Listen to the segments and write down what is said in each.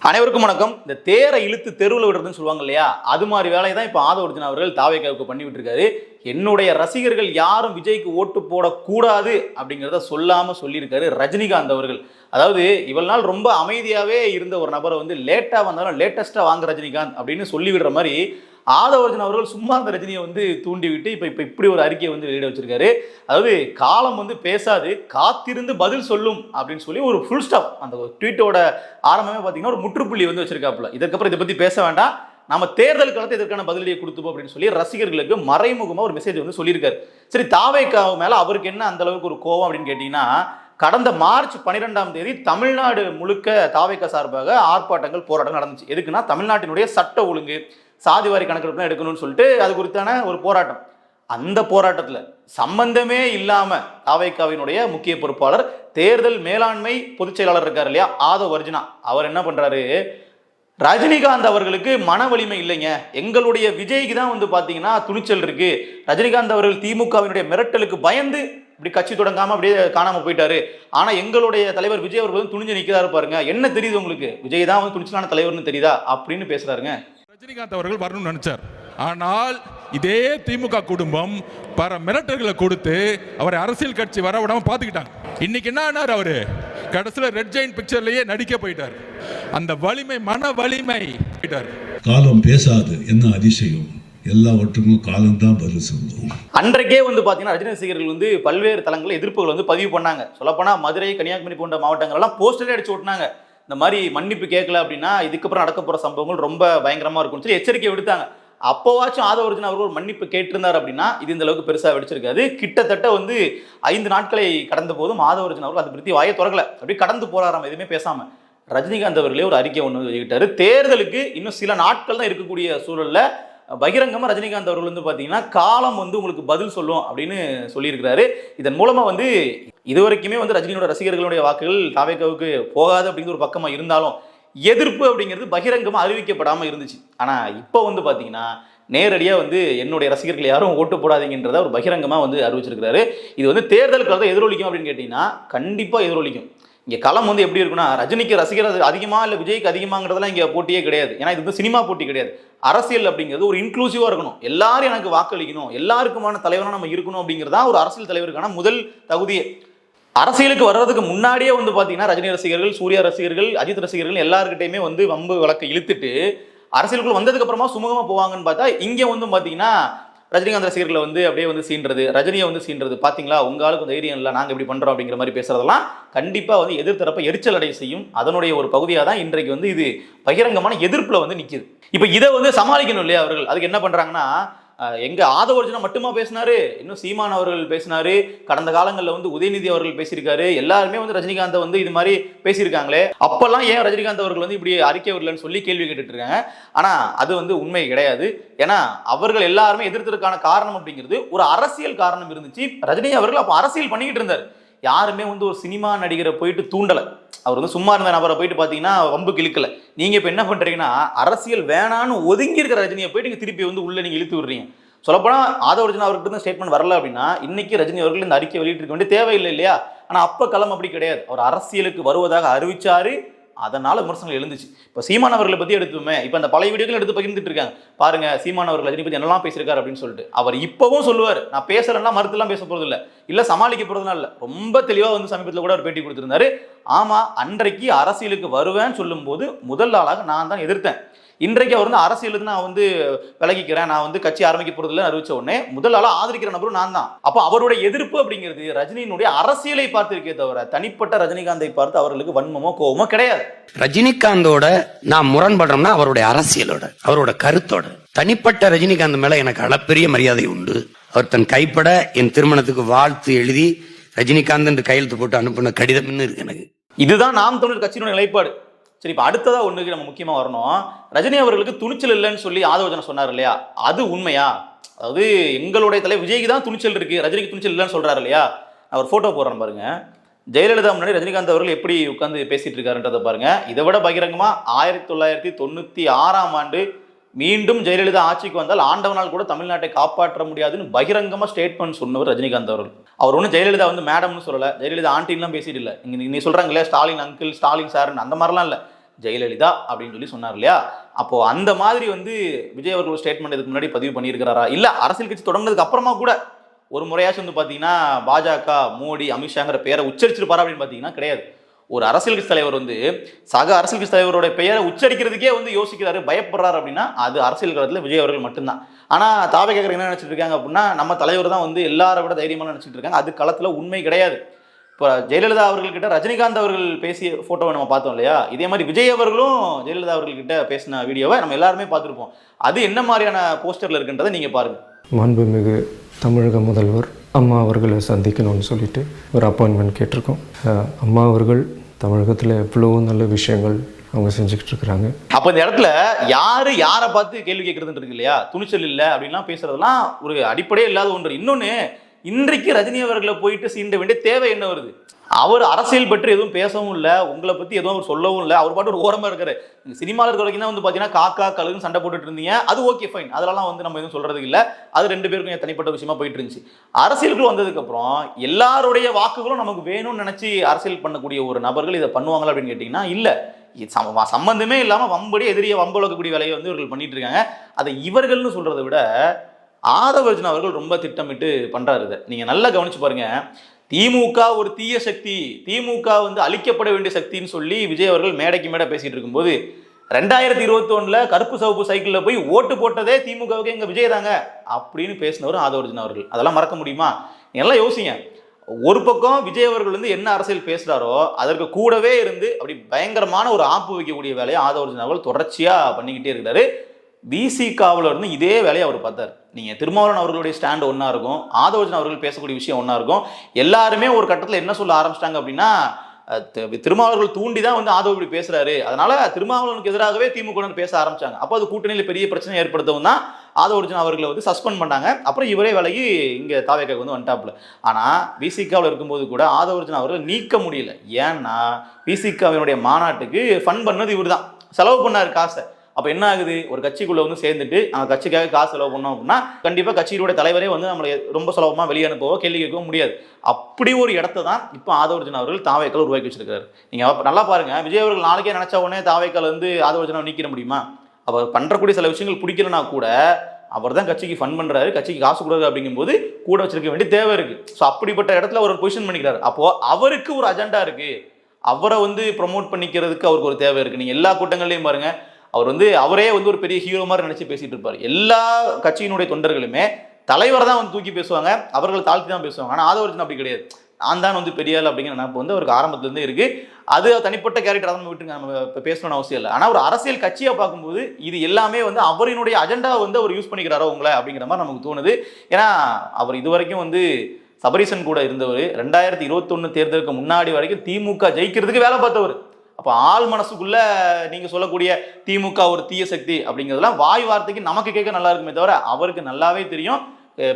அனைவருக்கும் வணக்கம். இந்த தேரை இழுத்து தெருவில் விடுறதுன்னு சொல்லுவாங்க இல்லையா, அது மாதிரி வேலையை தான் இப்போ ஆதவர்ஜுன் அவர்கள் தாவேக்காவுக்கு பண்ணி விட்டுருக்காரு. என்னுடைய ரசிகர்கள் யாரும் விஜய்க்கு ஓட்டு போடக்கூடாது அப்படிங்கிறத சொல்லாமல் சொல்லியிருக்காரு ரஜினிகாந்த் அவர்கள். அதாவது இவ்வளவு நாள் ரொம்ப அமைதியாகவே இருந்த ஒரு நபரை வந்து லேட்டாக வந்தாலும் லேட்டஸ்ட்டாக வாங்க ரஜினிகாந்த் அப்படின்னு சொல்லிவிடுற மாதிரி ஆதவர்ஜுன் அவர்கள் சும்மா அந்த ரஜினியை வந்து தூண்டி விட்டு இப்போ இப்படி ஒரு அறிக்கையை வந்து வெளியிட வச்சிருக்காரு. அதாவது காலம் வந்து பேசாது, காத்திருந்து பதில் சொல்லும் அப்படின்னு சொல்லி ஒரு ஃபுல் ஸ்டாப் அந்த ட்வீட்டோட ஆரம்பமே பார்த்தீங்கன்னா ஒரு முற்றுப்புள்ளி வந்து வச்சிருக்காப்புல. இதுக்கப்புறம் இதை பற்றி பேச வேண்டாம், நம்ம தேர்தல் காலத்தை இதற்கான பதிலடியை கொடுத்துப்போம் அப்படின்னு சொல்லி ரசிகர்களுக்கு மறைமுகமாக ஒரு மெசேஜ் வந்து சொல்லியிருக்காரு. சரி, தாவேக்காவு மேலே அவருக்கு என்ன அந்த அளவுக்கு ஒரு கோவம் அப்படின்னு கேட்டிங்கன்னா, கடந்த மார்ச் 12ஆம் தேதி தமிழ்நாடு முழுக்க தாவேக்கா சார்பாக ஆர்ப்பாட்டங்கள் போராட்டம் நடந்துச்சு. எதுக்குன்னா, தமிழ்நாட்டினுடைய சட்ட ஒழுங்கு சாதிவாரி கணக்கெடுப்பு எடுக்கணும்னு சொல்லிட்டு அது குறித்தான ஒரு போராட்டம். அந்த போராட்டத்தில் சம்பந்தமே இல்லாம தாவேக்காவினுடைய முக்கிய பொறுப்பாளர் தேர்தல் மேலாண்மை பொதுச் செயலாளர் இருக்கார் இல்லையா, ஆதவர்ஜுனா, அவர் என்ன பண்றாரு, ரஜினிகாந்த் அவர்களுக்கு மன வலிமை இல்லைங்க, எங்களுடைய விஜய்க்கு தான் வந்து பாத்தீங்கன்னா துணிச்சல் இருக்கு, ரஜினிகாந்த் அவர்கள் திமுகவினுடைய மிரட்டலுக்கு பயந்து இப்படி கட்சி தொடங்காம அப்படியே காணாம போயிட்டாரு, ஆனா எங்களுடைய தலைவர் விஜய் அவர்கள் வந்து துணிஞ்சு நிக்கிறாரு பாருங்க, என்ன தெரியுது உங்களுக்கு, விஜய் தான் வந்து துணிச்சலான தலைவர்னு தெரியுதா அப்படின்னு பேசுறாருங்க. ரஜினிகாந்த் அவர்கள் வரணும்னு நினைச்சார். ஆனால் இதே திமுக குடும்பம் பல மிரட்டல்களை கொடுத்து அவரை அரசியல் கட்சி வர விடாம பாத்துக்கிட்டாங்க. இன்னைக்கு என்ன ஆனார், அவரு கடைசியில் ரெட் ஜெயின்ட் பிக்சர்லயே நடிக்க போயிட்டார். அந்த வலிமை, மன வலிமை போயிட்டார். காலம் பேசாது, என்ன அதிசயம், எல்லாவற்றுக்கும் காலம்தான் பதில் சொல்லும். அன்றைக்கே வந்து பாத்தீங்கன்னா ரஜினி ரசிகர்கள் வந்து பல்வேறு தளங்களில் எதிர்ப்புகள் வந்து பதிவு பண்ணாங்க. சொல்லப்போனா மதுரை, கன்னியாகுமரி போன்ற மாவட்டங்கள் எல்லாம் போஸ்டரே அடிச்சு ஓட்டினாங்க. இந்த மாதிரி மன்னிப்பு கேட்கல அப்படின்னா இதுக்கப்புறம் நடக்க போற சம்பவங்கள் ரொம்ப பயங்கரமா இருக்கும்னு சொல்லி எச்சரிக்கை விடுத்தாங்க. அப்போவாச்சும் ஆதவர்ஜுன் அவர்கள் மன்னிப்பு கேட்டிருந்தார் அப்படின்னா இது இந்த அளவுக்கு பெருசா வெடிச்சிருக்காது. கிட்டத்தட்ட வந்து 5 நாட்களை கடந்த போதும் ஆதவர்ஜுன் அவர்கள் அதை பற்றி வாயை திறக்கல, அப்படி கடந்து போறாராம் எதுவுமே பேசாம. ரஜினிகாந்த் அவர்களே ஒரு அறிக்கை ஒன்று வெளியிட்டாரு. தேர்தலுக்கு இன்னும் சில நாட்கள் தான் இருக்கக்கூடிய சூழல்ல பகிரங்கமா ரஜினிகாந்த் அவர்கள் வந்து பாத்தீங்கன்னா காலம் வந்து உங்களுக்கு பதில் சொல்லும் அப்படின்னு சொல்லியிருக்கிறாரு. இதன் மூலமா வந்து இதுவரைக்குமே வந்து ரஜினியோட ரசிகர்களுடைய வாக்குகள் தாவேக்காவுக்கு போகாது அப்படிங்கிற ஒரு பக்கமா இருந்தாலும் எதிர்ப்பு அப்படிங்கிறது பகிரங்கமா அறிவிக்கப்படாம இருந்துச்சு. ஆனா இப்போ வந்து பாத்தீங்கன்னா நேரடியா வந்து என்னுடைய ரசிகர்கள் யாரும் ஓட்டு போடாதீங்கன்றத ஒரு பகிரங்கமா வந்து அறிவிச்சிருக்கிறாரு. இது வந்து தேர்தல் காலத்தை எதிரொலிக்கும் அப்படின்னு கேட்டீங்கன்னா கண்டிப்பா எதிரொலிக்கும். இங்கே களம் வந்து எப்படி இருக்குன்னா, ரஜினிக்கு ரசிகர் அதிகமா இல்லை விஜய்க்கு அதிகமாங்கிறதுலாம் இங்கே போட்டியே கிடையாது. ஏன்னா இது வந்து சினிமா போட்டி கிடையாது. அரசியல் அப்படிங்கிறது ஒரு இன்க்ளூசிவாக இருக்கணும், எல்லாரும் எனக்கு வாக்களிக்கணும், எல்லாருக்குமான தலைவராக நம்ம இருக்கணும் அப்படிங்கிறதா ஒரு அரசியல் தலைவருக்கான முதல் தகுதியே. அரசியலுக்கு வர்றதுக்கு முன்னாடியே வந்து பார்த்தீங்கன்னா ரஜினி ரசிகர்கள், சூர்யா ரசிகர்கள், அஜித் ரசிகர்கள் எல்லாருக்கிட்டையுமே வந்து வம்பு வழக்கை இழுத்துட்டு அரசியலுக்குள்ள வந்ததுக்கு அப்புறமா சுமூகமாக போவாங்கன்னு பார்த்தா இங்கே வந்து பார்த்தீங்கன்னா ரஜினிகாந்த் ரசிகர்களை வந்து அப்படியே வந்து சீன்றது, ரஜினியை வந்து சீன்றது, பார்த்தீங்களா உங்க ஆளுக்கு தைரியம் இல்லை, நாங்கள் இப்படி பண்ணுறோம் அப்படிங்கிற மாதிரி பேசுறதெல்லாம் கண்டிப்பாக வந்து எதிர்த்தரப்பை எரிச்சல் அடைய செய்யும். அதனுடைய ஒரு பகுதியாக தான் இன்றைக்கு வந்து இது பகிரங்கமான எதிர்ப்பில் வந்து நிற்கிது. இப்போ இதை வந்து சமாளிக்கணும் இல்லையா அவர்கள், அதுக்கு என்ன பண்ணுறாங்கன்னா, எங்க ஆதவர்ஜுனா மட்டுமா பேசினாரு, இன்னும் சீமான் அவர்கள் பேசினாரு, கடந்த காலங்களில் வந்து உதயநிதி அவர்கள் பேசியிருக்காரு, எல்லாருமே வந்து ரஜினிகாந்த் வந்து இது மாதிரி பேசியிருக்காங்களே, அப்பெல்லாம் ஏன் ரஜினிகாந்த் அவர்கள் வந்து இப்படி அறிக்கை விடலன்னு சொல்லி கேள்வி கேட்டுட்டு இருக்காங்க. ஆனா அது வந்து உண்மை கிடையாது. ஏன்னா அவர்கள் எல்லாருமே எதிர்த்ததுக்கான காரணம் அப்படிங்கிறது ஒரு அரசியல் காரணம் இருந்துச்சு. ரஜினி அவர்கள் அப்போ அரசியல் பண்ணிக்கிட்டு இருந்தார். யாருமே வந்து ஒரு சினிமா நடிகரை போயிட்டு தூண்டலை, அவர் வந்து சும்மா இருந்த நபரை போயிட்டு பார்த்தீங்கன்னா வம்புக்கு இழுக்கல. நீங்கள் இப்போ என்ன பண்ணுறீங்கன்னா அரசியல் வேணான்னு ஒதுங்கி இருக்கிற ரஜினியை போயிட்டு நீங்கள் திருப்பி வந்து உள்ள நீங்கள் இழுத்து விடுறீங்க. சொல்லப்போனால் ஆதவர்ஜுனா அவர்கிட்ட இருந்து ஸ்டேட்மெண்ட் வரல அப்படின்னா இன்னைக்கு ரஜினி அவர்கள் இந்த அறிக்கை வெளியிட்டிருக்க வேண்டிய தேவையில்லை இல்லையா. ஆனால் அப்போ களம் அப்படி கிடையாது, அவர் அரசியலுக்கு வருவதாக அறிவிச்சாரு, அதனால விமர்சனங்கள் எழுந்துச்சு. இப்போ சீமான் அவர்களை பற்றி எடுத்துமே இப்போ அந்த பழைய வீடியோக்கள் எடுத்து பகிர்ந்துட்டு இருக்காங்க பாருங்க, சீமான் அவர்கள் ரஜினி பற்றி என்னெல்லாம் பேசியிருக்காரு அப்படின்னு சொல்லிட்டு. அவர் இப்பவும் சொல்லுவார், நான் பேசுறேன்னா மறுத்துலாம் பேச போறது இல்லை சமாளிக்க போறதுனால இல்லை, ரொம்ப தெளிவாக வந்து சமீபத்தில் கூட அவர் பேட்டி கொடுத்திருந்தாரு. ஆமா, அன்றைக்கு அரசியலுக்கு வருவேன்னு சொல்லும் போது முதல் ஆளாக நான் தான் எதிர்த்தேன். இன்றைக்கு அவர் வந்து அரசியலுக்கு நான் வந்து விலகிக்கிறேன், நான் வந்து கட்சி ஆரம்பிக்க போறதில்லை அறிவிச்ச உடனே முதல் ஆளா ஆதரிக்கிற நபரும் நான் தான். அப்போ அவருடைய எதிர்ப்பு அப்படிங்கிறது ரஜினியினுடைய அரசியலை பார்த்து இருக்கே தவிர தனிப்பட்ட ரஜினிகாந்தை பார்த்து அவர்களுக்கு வன்மமோ கோவமோ கிடையாது. ரஜினிகாந்தோட நான் முரண்படுறோம்னா அவருடைய அரசியலோட, அவரோட கருத்தோட. தனிப்பட்ட ரஜினிகாந்த் மேல எனக்கு அளப்பெரிய மரியாதை உண்டு. அவர் தன் கைப்பட என் திருமணத்துக்கு வாழ்த்து எழுதி ரஜினிகாந்த் என்று கையெழுத்து போட்டு அனுப்பின கடிதம் இருக்கு எனக்கு. இதுதான் நாம் தமிழர் கட்சியினுடைய நிலைப்பாடு. சரி, இப்போ அடுத்ததா ஒண்ணுக்கு நம்ம முக்கியமா வரணும். ரஜினி அவர்களுக்கு துணிச்சல் இல்லைன்னு சொல்லி ஆதவர்ஜுனா சொன்னார் இல்லையா, அது உண்மையா? அதாவது எங்களுடைய தலைவர் விஜய்க்கு தான் துணிச்சல் இருக்கு, ரஜினிக்கு துணிச்சல் இல்லைன்னு சொல்றாரு இல்லையா. நான் ஒரு போட்டோ போடுறேன் பாருங்க. ஜெயலலிதா முன்னாடி ரஜினிகாந்த் அவர்கள் எப்படி உட்கார்ந்து பேசிட்டு இருக்காருன்றதை பாருங்க. இதை விட பகிரங்கமா 1996ஆம் ஆண்டு மீண்டும் ஜெயலலிதா ஆட்சிக்கு வந்தால் ஆண்டவனால் கூட தமிழ்நாட்டை காப்பாற்ற முடியாதுன்னு பகிரங்கமா ஸ்டேட்மெண்ட் சொன்னவர் ரஜினிகாந்த் அவர்கள். அவர் ஒன்றும் ஜெயலலிதா வந்து மேடம்னு சொல்லலை, ஜெயலலிதா ஆண்டின்லாம் பேசிட்டு இல்லை. நீ சொல்றாங்களே ஸ்டாலின் அங்கிள், ஸ்டாலின் சார்ன்னு, அந்த மாதிரிலாம் இல்லை. ஜெயலலிதா அப்படின்னு சொல்லி சொன்னார் இல்லையா? அப்போ அந்த மாதிரி வந்து விஜய் அவர்கள் ஸ்டேட்மெண்ட் இதுக்கு முன்னாடி பதிவு பண்ணியிருக்கிறாரா, இல்ல அரசியல் கட்சி தொடங்கினதுக்கு அப்புறமா கூட ஒரு முறையாச்சும் வந்து பாத்தீங்கன்னா பாஜக, மோடி, அமித்ஷாங்கிற பெயரை உச்சரிச்சிருப்பாரா அப்படின்னு பாத்தீங்கன்னா கிடையாது. ஒரு அரசியல் கட்சி தலைவர் வந்து சக அரசியல் கட்சி தலைவரோட பெயரை உச்சரிக்கிறதுக்கே வந்து யோசிக்கிறாரு, பயப்படுறாரு அப்படின்னா அது அரசியல் களத்தில் விஜய் அவர்கள் மட்டும்தான். ஆனா தாவே கேட்கற என்ன நினைச்சிட்டு இருக்காங்க அப்படின்னா, நம்ம தலைவர் தான் வந்து எல்லாரை விட தைரியமா நினைச்சிட்டு இருக்காங்க. அது களத்துல உண்மை கிடையாது. இப்போ ஜெயலலிதா அவர்கள்கிட்ட ரஜினிகாந்த் அவர்கள் பேசிய போட்டோவை நம்ம பார்த்தோம் இல்லையா? இதே மாதிரி விஜய் அவர்களும் ஜெயலலிதா அவர்கள்கிட்ட பேசின வீடியோவை நம்ம எல்லாருமே பார்த்துருப்போம். அது என்ன மாதிரியான போஸ்டர்ல இருக்குன்றதை நீங்க பாருங்க. மாண்புமிகு தமிழக முதல்வர் அம்மா அவர்களை சந்திக்கணும்னு சொல்லிட்டு ஒரு அப்பாயின்மெண்ட் கேட்டிருக்கோம். அம்மா அவர்கள் தமிழகத்தில் எவ்வளோ நல்ல விஷயங்கள் அவங்க செஞ்சுக்கிட்டு இருக்கிறாங்க. அப்போ இந்த இடத்துல யாரை பார்த்து கேள்வி கேட்கறதுன்னு இருக்கு இல்லையா? துணிச்சல் இல்லை அப்படின்லாம் பேசுறதுலாம் ஒரு அடிப்படையே இல்லாத ஒன்று. இன்னொன்று, இன்றைக்கு ரஜினி அவர்களை போயிட்டு சீண்ட வேண்டிய தேவை என்ன வருது? அவர் அரசியல் பற்றி எதுவும் பேசவும் இல்லை, உங்களை பற்றி எதுவும் அவர் சொல்லவும் இல்லை. அவர் பாட்டு ஒரு ஓரமாக இருக்காரு. சினிமாவில் இருக்கிற வரைக்கும் தான் வந்து பார்த்தீங்கன்னா காக்கா கழுகுன்னு சண்டை போட்டுட்டு இருந்தீங்க, அது ஓகே ஃபைன், அதெல்லாம் வந்து நம்ம எதுவும் சொல்றதுக்கு இல்லை. அது ரெண்டு பேருக்கும் தனிப்பட்ட விஷயமா போயிட்டு இருந்துச்சு. அரசியலுக்கு வந்ததுக்கப்புறம் எல்லாருடைய வாக்குகளும் நமக்கு வேணும்னு நினச்சி அரசியல் பண்ணக்கூடிய ஒரு நபர்கள் இதை பண்ணுவாங்களா அப்படின்னு கேட்டிங்கன்னா இல்லை. சம்பந்தமே இல்லாமல் வம்படி எதிரியை வம்பளக்கக்கூடிய வேலையை வந்து இவர்கள் பண்ணிட்டு இருக்காங்க. அதை இவர்கள்னு சொல்றதை விட ஆதவ அர்ஜுனா அவர்கள் ரொம்ப திட்டமிட்டு பண்றாரு. இதை நீங்க நல்லா கவனிச்சு பாருங்க. திமுக ஒரு தீய சக்தி, திமுக வந்து அழிக்கப்பட வேண்டிய சக்தின்னு சொல்லி விஜய் அவர்கள் மேடைக்கு மேடை பேசிட்டு இருக்கும்போது 2021 கருப்பு சவப்பு சைக்கிள்ல போய் ஓட்டு போட்டதே திமுகவுக்கு எங்க விஜய் தாங்க அப்படின்னு பேசினவர் ஆதவ அர்ஜுனா அவர்கள். அதெல்லாம் மறக்க முடியுமா? எல்லாம் யோசிங்க. ஒரு பக்கம் விஜய் அவர்கள் வந்து என்ன அரசியல் பேசுறாரோ அதற்கு கூடவே இருந்து அப்படி பயங்கரமான ஒரு ஆப்பு வைக்கக்கூடிய வேலையை ஆதவ அர்ஜுனா அவர்கள் தொடர்ச்சியா பண்ணிக்கிட்டே இருக்கிறாரு. விசிகாவில் இருந்து இதே வேலையை அவர் பார்த்தார். நீங்கள் திருமாவளவன் அவர்களுடைய ஸ்டாண்ட் ஒன்றா இருக்கும், ஆதவ அர்ஜுனா அவர்கள் பேசக்கூடிய விஷயம் ஒன்றா இருக்கும். எல்லாருமே ஒரு கட்டத்தில் என்ன சொல்ல ஆரம்பிச்சிட்டாங்க அப்படின்னா, திருமாவளவர்கள் தூண்டி தான் வந்து ஆதவ இப்படி பேசுறாரு, அதனால திருமாவளவனுக்கு எதிராகவே திமுக பேச ஆரம்பிச்சாங்க. அப்போ அது கூட்டணியில் பெரிய பிரச்சனை ஏற்படுத்தவும் தான் ஆதவ அர்ஜுனா அவர்களை வந்து சஸ்பெண்ட் பண்ணாங்க. அப்புறம் இவரே விலகி இங்கே தாவேக்காக்கு வந்து வந்துட்டாப்புல. ஆனால் விசிகாவில் இருக்கும்போது கூட ஆதவ அர்ஜுனா அவர்கள் நீக்க முடியல. ஏன்னா விசிகாவினுடைய மாநாட்டுக்கு ஃபண்ட் பண்ணது இவர் தான், செலவு பண்ணார் காசை. அப்போ என்ன ஆகுது? ஒரு கட்சிக்குள்ளே வந்து சேர்ந்துட்டு அந்த கட்சிக்காக காசு செலவு பண்ணோம் அப்படின்னா கண்டிப்பாக கட்சியினுடைய தலைவரே வந்து நம்மளை ரொம்ப சுலபமாக வெளியே அனுப்பவோ கேள்வி கேட்கவும் முடியாது. அப்படி ஒரு இடத்த தான் இப்போ ஆதவ அர்ஜுனா அவர்கள் தாவேக்கால் உருவாக்கி வச்சிருக்காரு. நீங்கள் நல்லா பாருங்க, விஜய் அவர்கள் நாளைக்கே நினைச்ச உடனே தாவேக்கால் வந்து ஆதவ அர்ஜுனாவை நீக்கிட முடியுமா? அவர் பண்ணுறக்கூடிய சில விஷயங்கள் பிடிக்கலனா கூட அவர் தான் கட்சிக்கு ஃபண்ட் பண்ணுறாரு, கட்சிக்கு காசு கொடுக்குறது அப்படிங்கும்போது கூட வச்சிருக்க வேண்டிய தேவை இருக்குது. ஸோ அப்படிப்பட்ட இடத்துல அவர் பொசிஷன் பண்ணிக்கிறாரு. அப்போது அவருக்கு ஒரு அஜெண்டா இருக்குது, அவரை வந்து ப்ரொமோட் பண்ணிக்கிறதுக்கு அவருக்கு ஒரு தேவை இருக்குது. நீங்கள் எல்லா கூட்டங்கள்லையும் பாருங்க, அவர் வந்து அவரே வந்து ஒரு பெரிய ஹீரோ மாதிரி நினைச்சு பேசிட்டு இருப்பாரு. எல்லா கட்சியினுடைய தொண்டர்களுமே தலைவரை தான் வந்து தூக்கி பேசுவாங்க, அவர்கள் தாழ்த்தி தான் பேசுவாங்க. ஆனால் ஆதவ அர்ஜுனா அப்படி கிடையாது. நான் தான் வந்து பெரிய ஆள் அப்படிங்கிற நினைப்பு வந்து அவருக்கு ஆரம்பத்துலேருந்தே இருக்கு. அது தனிப்பட்ட கேரக்டர் நம்ம விட்டுருங்க, நம்ம இப்போ பேசணும்னு அவசியம் இல்லை. ஆனால் ஒரு அரசியல் கட்சியை பார்க்கும்போது இது எல்லாமே வந்து அவரினுடைய அஜெண்டாவை வந்து அவர் யூஸ் பண்ணிக்கிறாரோ உங்களை அப்படிங்கிற மாதிரி நமக்கு தோணுது. ஏன்னா அவர் இது வரைக்கும் வந்து சபரீசன் கூட இருந்தவர், 2021 தேர்தலுக்கு முன்னாடி வரைக்கும் திமுக ஜெயிக்கிறதுக்கு வேலை பார்த்தவர். அப்போ ஆள் மனசுக்குள்ள நீங்க சொல்லக்கூடிய திமுக ஒரு தீய சக்தி அப்படிங்கிறதுலாம் வாய் வார்த்தைக்கு நமக்கு கேட்க நல்லா இருக்குமே தவிர அவருக்கு நல்லாவே தெரியும்.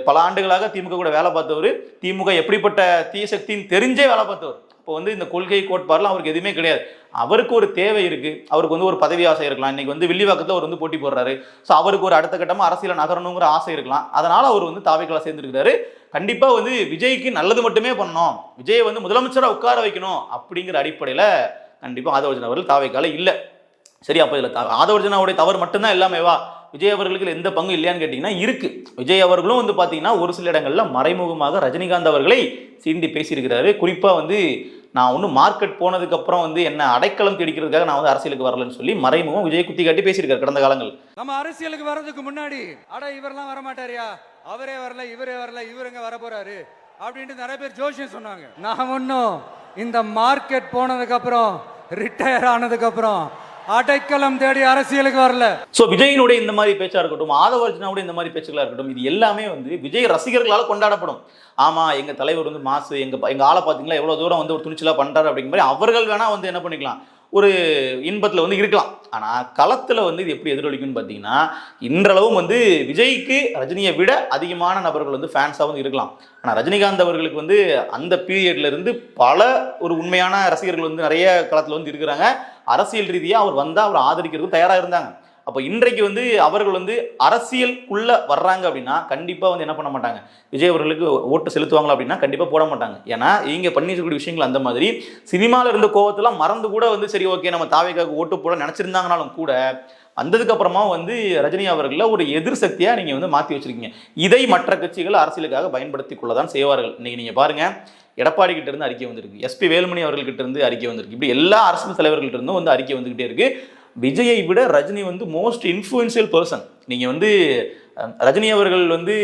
பல ஆண்டுகளாக திமுக கூட வேலை பார்த்தவர், திமுக எப்படிப்பட்ட தீய சக்தின்னு தெரிஞ்சே வேலை பார்த்தவர். இப்போ வந்து இந்த கொள்கை கோட்பாடுலாம் அவருக்கு எதுவுமே கிடையாது. அவருக்கு ஒரு தேவை இருக்கு, அவருக்கு வந்து ஒரு பதவி ஆசை இருக்கலாம். இன்னைக்கு வந்து வில்லிவாக்கத்தில் அவர் வந்து போட்டி போடுறாரு. ஸோ அவருக்கு ஒரு அடுத்த கட்டமாக அரசியல நகரணுங்கிற ஆசை இருக்கலாம். அதனால அவர் வந்து தாவேக்கால சேர்ந்துருக்கிறாரு. கண்டிப்பா வந்து விஜய்க்கு நல்லது மட்டுமே பண்ணணும், விஜய் வந்து முதலமைச்சராக உட்கார வைக்கணும் அப்படிங்கிற அடிப்படையில் கண்டிப்பாக ஆதவ அர்ஜுனா அவர்கள் தாவேக்கால இல்லை. சரி, அப்போ இதில் ஆதவ அர்ஜுனாவுடைய தவறு மட்டும்தான் எல்லாமேவா? விஜய் அவர்களுக்கு எந்த பங்கு இல்லையான்னு கேட்டிங்கன்னா இருக்கு. விஜய் அவர்களும் வந்து பார்த்தீங்கன்னா ஒரு சில இடங்களில் மறைமுகமாக ரஜினிகாந்த் அவர்களை சீண்டி பேசியிருக்கிறாரு. குறிப்பாக வந்து நான் ஒன்றும் மார்க்கெட் போனதுக்கப்புறம் வந்து என்ன அடைக்கலம் தேடிக்கிறதுக்காக நான் வந்து அரசியலுக்கு வரலன்னு சொல்லி மறைமுகம் விஜய் குத்தி காட்டி பேசியிருக்காரு கடந்த காலங்கள். நம்ம அரசியலுக்கு வர்றதுக்கு முன்னாடி இவரெல்லாம் வரமாட்டாரியா, அவரே வரல, இவரே வரல, இவருங்க வர போறாரு அப்படின்ட்டு நிறைய பேர் ஜோஷியம் சொன்னாங்க. நான் ஒன்றும் இந்த மார்க்கெட் போனதுக்கு அப்புறம் ரிட்டையர் ஆனதுக்கு அப்புறம் அடைக்கலம் தேடி அரசியலுக்கு வரல. சோ விஜயினுடைய இந்த மாதிரி பேச்சா இருக்கட்டும், ஆதவ அர்ஜுனாவுடைய இந்த மாதிரி பேச்சுகளா இருக்கட்டும், இது எல்லாமே வந்து விஜய் ரசிகர்களால் கொண்டாடப்படும். ஆமா, எங்க தலைவர் வந்து மாசு, எங்க ஆளை பாத்தீங்களா எவ்வளவு தூரம் வந்து ஒரு துணிச்சலா பண்றாரு அப்படிங்கிற மாதிரி அவர்கள் வேணா வந்து என்ன பண்ணிக்கலாம், ஒரு இன்பத்தில் வந்து இருக்கலாம். ஆனால் களத்தில் வந்து இது எப்படி எதிரொலிக்கும்னு பார்த்தீங்கன்னா, இன்றளவும் வந்து விஜய்க்கு ரஜினியை விட அதிகமான நபர்கள் வந்து ஃபேன்ஸாக வந்து இருக்கலாம். ஆனால் ரஜினிகாந்த் அவர்களுக்கு வந்து அந்த பீரியட்ல இருந்து பல ஒரு உண்மையான ரசிகர்கள் வந்து நிறைய களத்தில் வந்து இருக்கிறாங்க. அரசியல் ரீதியாக அவர் வந்தால் அவர் ஆதரிக்கிறதுக்கு தயாராக இருந்தாங்க. அப்போ இன்றைக்கு வந்து அவர்கள் வந்து அரசியலுக்குள்ள வர்றாங்க அப்படின்னா கண்டிப்பா வந்து என்ன பண்ண மாட்டாங்க, விஜய் அவர்களுக்கு ஓட்டு செலுத்துவாங்களா அப்படின்னா கண்டிப்பா போட மாட்டாங்க. ஏன்னா இங்க பண்ணிருக்கக்கூடிய விஷயங்கள் அந்த மாதிரி சினிமால இருந்த கோவத்தெல்லாம் மறந்து கூட வந்து சரி ஓகே நம்ம தாவேக்காவுக்கு ஓட்டு போட நினைச்சிருந்தாங்கனாலும் கூட வந்ததுக்கு அப்புறமா வந்து ரஜினி அவர்களை ஒரு எதிர் சக்தியா நீங்க வந்து மாத்தி வச்சிருக்கீங்க. இதை மற்ற கட்சிகள் அரசியலுக்காக பயன்படுத்திக் கொள்ளதான் செய்வார்கள். இன்னைக்கு நீங்க பாருங்க, எடப்பாடி கிட்ட இருந்து அறிக்கை வந்திருக்கு, எஸ்பி வேலுமணி அவர்கள்கிட்ட இருந்து அறிக்கை வந்திருக்கு, இப்படி எல்லா அரசியல் தலைவர்கள்ட்ட இருந்தும் வந்து அறிக்கை வந்துகிட்டே இருக்கு. விஜயை விட ரஜினி வந்து மோஸ்ட் இன்ஃப்ளூயன்சியல் பர்சன். நீங்க வந்து ரஜினி அவர்கள் வந்து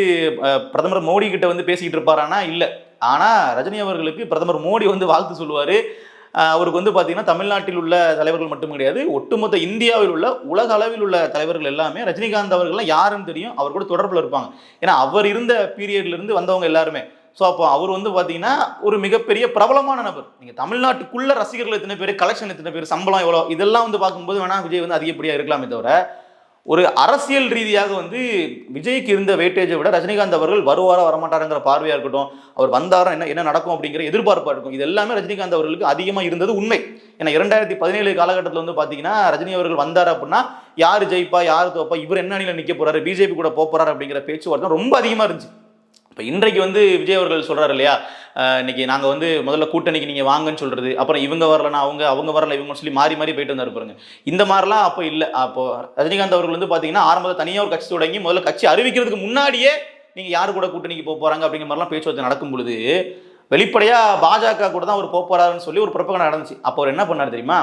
பிரதமர் மோடி கிட்ட வந்து பேசிக்கிட்டு இருப்பாரானா இல்ல, ஆனா ரஜினி அவர்களுக்கு பிரதமர் மோடி வந்து வாழ்த்து சொல்லுவாரு. அவருக்கு வந்து பார்த்தீங்கன்னா தமிழ்நாட்டில் உள்ள தலைவர்கள் மட்டும் கிடையாது, ஒட்டுமொத்த இந்தியாவில் உள்ள உலக அளவில் உள்ள தலைவர்கள் எல்லாமே ரஜினிகாந்த் அவர்கள்லாம் யாருன்னு தெரியும், அவர் கூட தொடர்பில் இருப்பாங்க. ஏன்னா அவர் இருந்த பீரியட்ல இருந்து வந்தவங்க எல்லாருமே. ஸோ அப்போ அவர் வந்து பார்த்தீங்கன்னா ஒரு மிகப்பெரிய பிரபலமான நபர். நீங்கள் தமிழ்நாட்டுக்குள்ள ரசிகர்கள் எத்தனை பேர், கலெக்ஷன் எத்தனை பேர், சம்பளம் எவ்வளோ, இதெல்லாம் வந்து பார்க்கும்போது வேணா விஜய் வந்து அதிகப்படியாக இருக்கலாமே தவிர ஒரு அரசியல் ரீதியாக வந்து விஜய்க்கு இருந்த வெயிட்டேஜை விட ரஜினிகாந்த் அவர்கள் வருவாரா வரமாட்டாருங்கிற பார்வையாக இருக்கட்டும், அவர் வந்தாரா என்ன நடக்கும் அப்படிங்கிற எதிர்பார்ப்பாக இருக்கும், இது எல்லாமே ரஜினிகாந்த் அவர்களுக்கு அதிகமாக இருந்தது உண்மை. ஏன்னா 2017 காலகட்டத்தில் வந்து பார்த்தீங்கன்னா ரஜினி அவர்கள் வந்தார் அப்படின்னா யார் ஜெயிப்பா யார் தோப்பா, இவர் என்ன அணியில் நிற்க போறாரு, பிஜேபி கூட போறாரு அப்படிங்கிற பேச்சுவார்த்தை ரொம்ப அதிகமாக இருந்துச்சு. இப்போ இன்றைக்கு வந்து விஜய் அவர்கள் சொல்றாரு இல்லையா, இன்னைக்கு நாங்கள் வந்து முதல்ல கூட்டணிக்கு நீங்கள் வாங்கன்னு சொல்றது, அப்புறம் இவங்க வரலன்னா அவங்க வரல இவங்க சொல்லி மாறி மாறி போயிட்டு வந்தாரு பாருங்க. இந்த மாதிரிலாம் அப்போ இல்லை. அப்போ ரஜினிகாந்த் அவர்கள் வந்து பார்த்தீங்கன்னா ஆரம்பத்தில் தனியாக ஒரு கட்சி தொடங்கி முதல்ல கட்சி அறிவிக்கிறதுக்கு முன்னாடியே நீங்கள் யார் கூட கூட்டணிக்கு போறாங்க அப்படிங்கிற மாதிரிலாம் பேச்சுவார்த்தை நடக்கும் பொழுது வெளிப்படையா பாஜக கூட தான் அவர் போறாருன்னு சொல்லி ஒரு பிரபகடம் நடந்துச்சு. அப்போ அவர் என்ன பண்ணாரு தெரியுமா,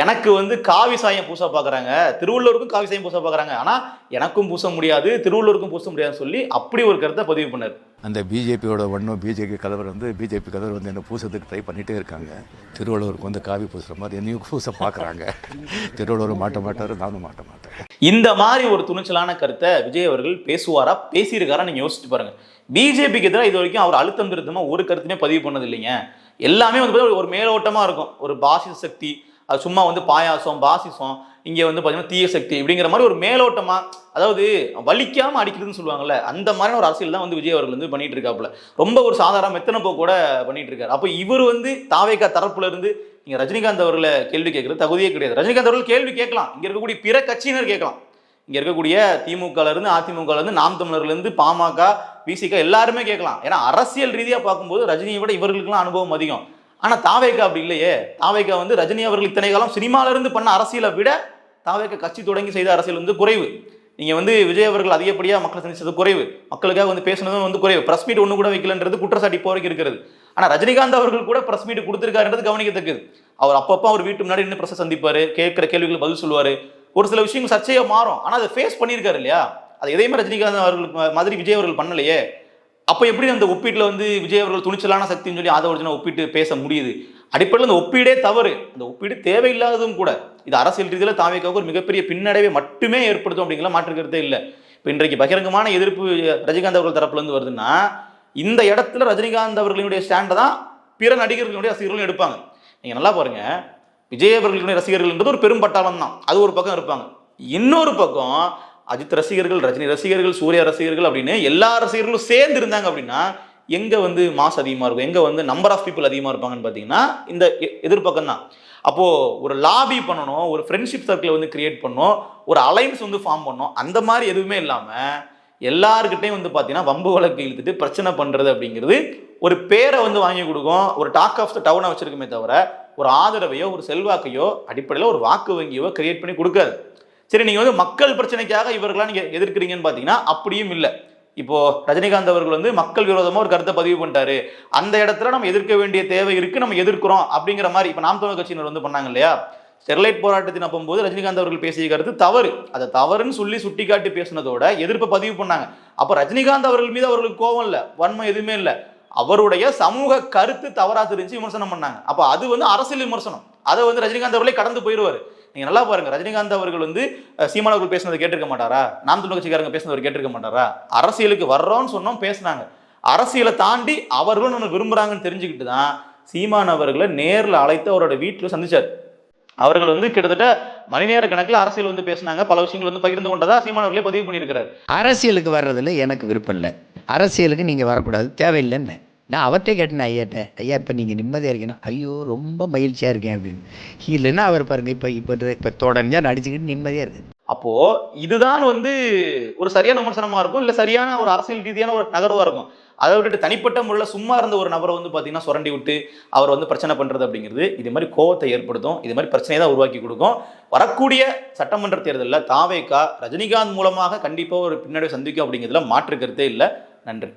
எனக்கு வந்து காவி சாயம் பூச பார்க்குறாங்க, திருவள்ளூருக்கும் காவி சாயம் பூச பார்க்குறாங்க, ஆனால் எனக்கும் பூச முடியாது திருவள்ளூருக்கும் பூச முடியாதுன்னு சொல்லி அப்படி ஒரு கருத்தை பதிவு பண்ணார். அந்த பிஜேபியோட ஒன்றும் பிஜேபி கலவர் வந்து பிஜேபி கலவர் வந்து என்ன பூசத்துக்கு ட்ரை பண்ணிகிட்டே இருக்காங்க. திருவள்ளூருக்கு வந்து காவி பூசுகிற மாதிரி என்னையும் பூச பார்க்குறாங்க. திருவள்ளூர் மாட்ட மாட்டார், நானும் மாட்ட மாட்டேன். இந்த மாதிரி ஒரு துணிச்சலான கருத்தை விஜய் அவர்கள் பேசுவாரா பேசியிருக்காரா நீங்கள் யோசிச்சு பாருங்க. பிஜேபிக்கு எதிராக இது வரைக்கும் அவர் அழுத்தம் திருத்தமாக ஒரு கருத்துமே பதிவு பண்ணது இல்லைங்க. எல்லாமே வந்து ஒரு மேலோட்டமாக இருக்கும், ஒரு பாசிச சக்தி, அது சும்மா வந்து பாயாசம் பாசிசம், இங்கே வந்து பார்த்தீங்கன்னா தீய சக்தி இப்படிங்கிற மாதிரி ஒரு மேலோட்டமா, அதாவது வலிக்காம அடிக்கிறதுன்னு சொல்லுவாங்கல்ல, அந்த மாதிரியான ஒரு அரசியல் தான் வந்து விஜய் அவர்கள் வந்து பண்ணிட்டு இருக்காப்புல. ரொம்ப ஒரு சாதாரண மெத்தனப்போ கூட பண்ணிட்டு இருக்காரு. அப்போ இவர் வந்து தாவேகா தரப்புல இருந்து நீங்க ரஜினிகாந்த் அவர்களை கேள்வி கேட்கறது தகுதியே கிடையாது. ரஜினிகாந்த் அவர்கள் கேள்வி கேட்கலாம், இங்க இருக்கக்கூடிய பிற கட்சியினர் கேட்கலாம், இங்க இருக்கக்கூடிய திமுகல இருந்து அதிமுகல இருந்து நாம் தமிழர்ல இருந்து பாமக விசிக எல்லாருமே கேட்கலாம். ஏன்னா அரசியல் ரீதியா பார்க்கும்போது ரஜினியை விட இவர்களுக்கெல்லாம் அனுபவம் அதிகம். ஆனா தாவேகா அப்படி இல்லையே. தாவேகா வந்து ரஜினி அவர்கள் இத்தனை காலம் சினிமால இருந்து பண்ண அரசியலை விட தாவேகா கட்சி தொடங்கி செய்த அரசியல் வந்து குறைவு. நீங்க வந்து விஜய் அவர்கள் அதிகப்படியா மக்களை சந்திச்சது குறைவு, மக்களுக்காக வந்து பேசுனதும் வந்து குறைவு, பிரஸ் மீட் ஒண்ணு கூட வைக்கலன்றது குற்றச்சாட்டு இப்போ வரைக்கும் இருக்கிறது. ஆனா ரஜினிகாந்த் அவர்கள் கூட பிரஸ் மீட் கொடுத்திருக்காருன்றது கவனிக்கத்தக்கது. அவர் அப்பப்போ அவர் வீட்டு முன்னாடி இன்னும் பிரஸ் சந்திப்பாரு, கேட்கிற கேள்விகளுக்கு பதில் சொல்லுவாரு, ஒரு சில விஷயங்கள் சர்ச்சையா மாறும், ஆனா அதை ஃபேஸ் பண்ணியிருக்காரு இல்லையா. அது எதையுமே ரஜினிகாந்த் அவர்களுக்கு மாதிரி விஜய் அவர்கள் பண்ணலையே. அப்போ எப்படி அந்த ஒப்பீட்டில் வந்து விஜய் அவர்கள் துணிச்சலான சக்தின்னு சொல்லி அதை ஒரிஜினல் ஒப்பிட்டு பேச முடியுது? அடிப்படையில் அந்த ஒப்பீடே தவறு, அந்த ஒப்பீடு தேவையில்லாததும் கூட. இது அரசியல் ரீதியில் தாவேக்காவுக்கு ஒரு மிகப்பெரிய பின்னடைவை மட்டுமே ஏற்படுத்தும் அப்படிங்கிற மாற்றுக்கிறதே இல்லை. இப்போ இன்றைக்கு பகிரங்கமான எதிர்ப்பு ரஜினிகாந்த் அவர்கள் தரப்புல இருந்து வருதுன்னா இந்த இடத்துல ரஜினிகாந்த் அவர்களுடைய ஸ்டாண்டை தான் பிற நடிகர்களுடைய ரசிகர்களும் எடுப்பாங்க. நீங்கள் நல்லா பாருங்க, விஜய் அவர்களுடைய ரசிகர்கள்ன்றது ஒரு பெரும் பட்டாளம் தான், அது ஒரு பக்கம் இருப்பாங்க. இன்னொரு பக்கம் அஜித் ரசிகர்கள், ரஜினி ரசிகர்கள், சூர்யா ரசிகர்கள் அப்படின்னு எல்லா ரசிகர்களும் சேர்ந்து இருந்தாங்க அப்படின்னா எங்க வந்து மாஸ் அதிகமா இருக்கும், எங்க வந்து நம்பர் ஆஃப் பீப்புள் அதிகமா இருப்பாங்கன்னு பார்த்தீங்கன்னா இந்த எதிர்பக்கம் தான். அப்போ ஒரு லாபி பண்ணணும், ஒரு ஃப்ரெண்ட்ஷிப் சர்க்கிளை வந்து கிரியேட் பண்ணணும், ஒரு அலைன்ஸ் வந்து ஃபார்ம் பண்ணணும், அந்த மாதிரி எதுவுமே இல்லாம எல்லாருக்கிட்டையும் வந்து பார்த்தீங்கன்னா வம்பு வழக்கு இழுத்துட்டு பிரச்சனை பண்றது அப்படிங்கிறது ஒரு பேரை வந்து வாங்கி கொடுக்கும், ஒரு டாக் ஆஃப் த டவுனை வச்சிருக்குமே தவிர ஒரு ஆதரவையோ ஒரு செல்வாக்கையோ அடிப்படையில் ஒரு வாக்கு வங்கியோ கிரியேட் பண்ணி கொடுக்காது. சரி, நீங்க வந்து மக்கள் பிரச்சனைக்காக இவர்களாம் நீங்க எதிர்க்கிறீங்கன்னு பாத்தீங்கன்னா அப்படியும் இல்லை. இப்போ ரஜினிகாந்த் அவர்கள் வந்து மக்கள் விரோதமா ஒரு கருத்தை பதிவு பண்ணிட்டாரு, அந்த இடத்துல நம்ம எதிர்க்க வேண்டிய தேவை இருக்கு, நம்ம எதிர்க்கிறோம் அப்படிங்கிற மாதிரி இப்ப நாம் தமிழர் கட்சியினர் வந்து பண்ணாங்க இல்லையா. ஸ்டெர்லைட் போராட்டத்தின் அப்போது ரஜினிகாந்த் அவர்கள் பேசிய கருத்து தவறு, அதை தவறுன்னு சொல்லி சுட்டி காட்டி பேசினதோட எதிர்ப்பை பதிவு பண்ணாங்க. அப்ப ரஜினிகாந்த் அவர்கள் மீது அவர்களுக்கு கோபம் இல்லை, வன்மை எதுவுமே இல்லை, அவருடைய சமூக கருத்து தவறா தெரிஞ்சு விமர்சனம் பண்ணாங்க. அப்ப அது வந்து அரசியல் விமர்சனம், அதை வந்து ரஜினிகாந்த் அவர்களே கடந்து போயிடுவாரு. நீங்க நல்லா பாருங்க, ரஜினிகாந்த் அவர்கள் வந்து சீமான் அவர்கள் பேசினதை கேட்டிருக்க மாட்டாரா, நாம் தமிழர் கட்சிக்காரங்க பேசினவர் கேட்டிருக்க மாட்டாரா? அரசியலுக்கு வர்றோம்னு சொன்னோம், பேசினாங்க. அரசியலை தாண்டி அவர்களும் நம்ம விரும்புறாங்கன்னு தெரிஞ்சுக்கிட்டு தான் சீமான் அவர்களை நேரில் அழைத்து அவரோட வீட்டில் சந்திச்சார். அவர்கள் வந்து கிட்டத்தட்ட மணி நேர கணக்கில் அரசியல் வந்து பேசினாங்க, பல விஷயங்கள் வந்து பகிர்ந்து கொண்டதா சீமான் அவர்களே பதிவு பண்ணியிருக்கிறார். அரசியலுக்கு வர்றதுல எனக்கு விருப்பம் இல்லை, அரசியலுக்கு நீங்கள் வரக்கூடாது, தேவையில்லைன்னு நான் அவர்கிட்ட கேட்டேன். ஐயாட்ட, ஐயா இப்போ நீங்கள் நிம்மதியாக இருக்கீங்கன்னா, ஐயோ ரொம்ப மகிழ்ச்சியாக இருக்கேன் அப்படின்னு. இல்லைன்னா அவர் பாருங்க இப்போ தொடர்ந்து நடிச்சுக்கிட்டு நிம்மதியாக இருக்குது. அப்போ இதுதான் வந்து ஒரு சரியான விமர்சனமா இருக்கும், இல்ல சரியான ஒரு அரசியல் ரீதியான ஒரு நகர்வா இருக்கும். அதை விட்டுட்டு தனிப்பட்ட முறையில் சும்மா இருந்த ஒரு நபரை வந்து பார்த்தீங்கன்னா சுரண்டி விட்டு அவர் வந்து பிரச்சனை பண்றது அப்படிங்கிறது இது மாதிரி கோவத்தை ஏற்படுத்தும், இது மாதிரி பிரச்சனையை தான் உருவாக்கி கொடுக்கும். வரக்கூடிய சட்டமன்ற தேர்தலில் தாவேகா ரஜினிகாந்த் மூலமாக கண்டிப்பாக ஒரு பின்னடைவை சந்திக்கும் அப்படிங்கிறதுல மாற்று கருத்தே இல்லை. நன்றி.